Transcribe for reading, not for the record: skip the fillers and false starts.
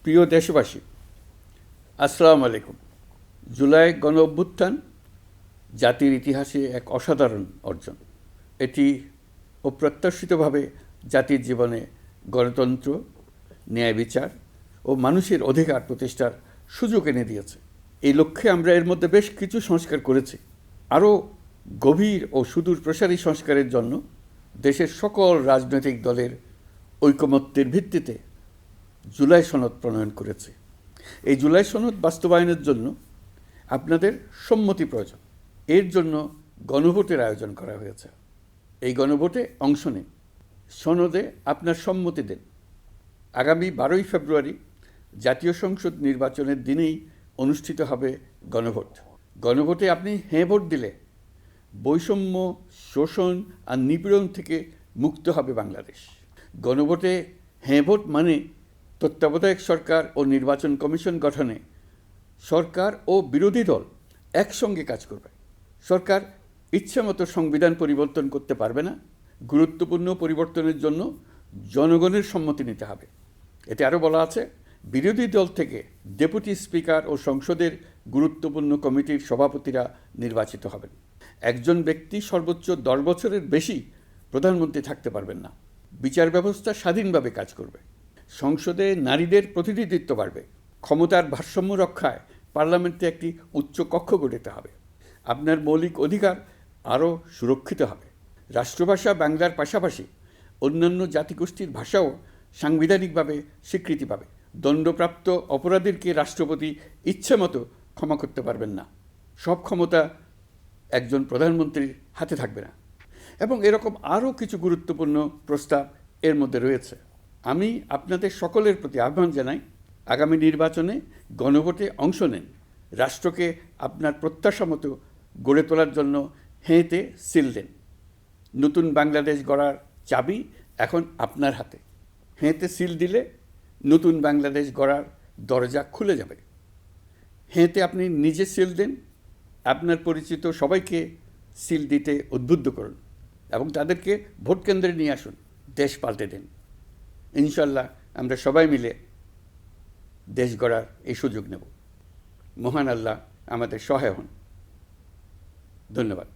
প্রিয় দেশবাসী, আসসালামু আলাইকুম। জুলাই গণ অভ্যুত্থান জাতির ইতিহাসে এক অসাধারণ অর্জন। এটি অপ্রত্যাশিতভাবে জাতির জীবনে গণতন্ত্র, ন্যায় বিচার ও মানুষের অধিকার প্রতিষ্ঠার সুযোগ এনে দিয়েছে। এই লক্ষ্যে আমরা এর মধ্যে বেশ কিছু সংস্কার করেছি। আরও গভীর ও সুদূর প্রসারী সংস্কারের জন্য দেশের সকল রাজনৈতিক দলের ঐকমত্যের ভিত্তিতে জুলাই সনদ প্রণয়ন করেছে। এই জুলাই সনদ বাস্তবায়নের জন্য আপনাদের সম্মতি প্রয়োজন। এর জন্য গণভোটের আয়োজন করা হয়েছে। এই গণভোটে অংশ নিন, সনদে আপনার সম্মতি দেন। আগামী 12ই ফেব্রুয়ারি জাতীয় সংসদ নির্বাচনের দিনেই অনুষ্ঠিত হবে গণভোট। গণভোটে আপনি হ্যাঁ ভোট দিলে বৈষম্য, শোষণ আর নিপীড়ন থেকে মুক্ত হবে বাংলাদেশ। গণভোটে হ্যাঁ ভোট মানে তত্ত্বাবধায়ক সরকার ও নির্বাচন কমিশন গঠনে সরকার ও বিরোধী দল একসঙ্গে কাজ করবে। সরকার ইচ্ছামতো সংবিধান পরিবর্তন করতে পারবে না। গুরুত্বপূর্ণ পরিবর্তনের জন্য জনগণের সম্মতি নিতে হবে। এতে আরও বলা আছে, বিরোধী দল থেকে ডেপুটি স্পিকার ও সংসদের গুরুত্বপূর্ণ কমিটির সভাপতিরা নির্বাচিত হবেন। একজন ব্যক্তি সর্বোচ্চ 10 বছরের বেশি প্রধানমন্ত্রী থাকতে পারবেন না। বিচার ব্যবস্থা স্বাধীনভাবে কাজ করবে। সংসদে নারীদের প্রতিনিধিত্ব বাড়বে। ক্ষমতার ভারসাম্য রক্ষায় পার্লামেন্টে একটি উচ্চ কক্ষ গঠিত হবে। আপনার মৌলিক অধিকার আরও সুরক্ষিত হবে। রাষ্ট্রভাষা বাংলার পাশাপাশি অন্যান্য জাতিগোষ্ঠীর ভাষাও সাংবিধানিকভাবে স্বীকৃতি পাবে। দণ্ডপ্রাপ্ত অপরাধীকে রাষ্ট্রপতি ইচ্ছামতো ক্ষমা করতে পারবেন না। সব ক্ষমতা একজন প্রধানমন্ত্রীর হাতে থাকবে না। এবং এরকম আরও কিছু গুরুত্বপূর্ণ প্রস্তাব এর মধ্যে রয়েছে। আমি আপনাদের সকলের প্রতি আহ্বান জানাই, আগামী নির্বাচনে গণভোটে অংশ নেন। রাষ্ট্রকে আপনার প্রত্যাশা মতো গড়ে তোলার জন্য হেঁতে সিল দেন। নতুন বাংলাদেশ গড়ার চাবি এখন আপনার হাতে। হেঁতে সিল দিলে নতুন বাংলাদেশ গড়ার দরজা খুলে যাবে। হেঁতে আপনি নিজে সিল দেন, আপনার পরিচিত সবাইকে সিল দিতে উদ্বুদ্ধ করুন এবং তাদেরকে ভোট কেন্দ্রে নিয়ে আসুন। দেশ পাল্টে দিন। ইনশাল্লাহ আমরা সবাই মিলে দেশ গড়ার এই সুযোগ নেব। মহান আল্লাহ আমাদের সহায় হন। ধন্যবাদ।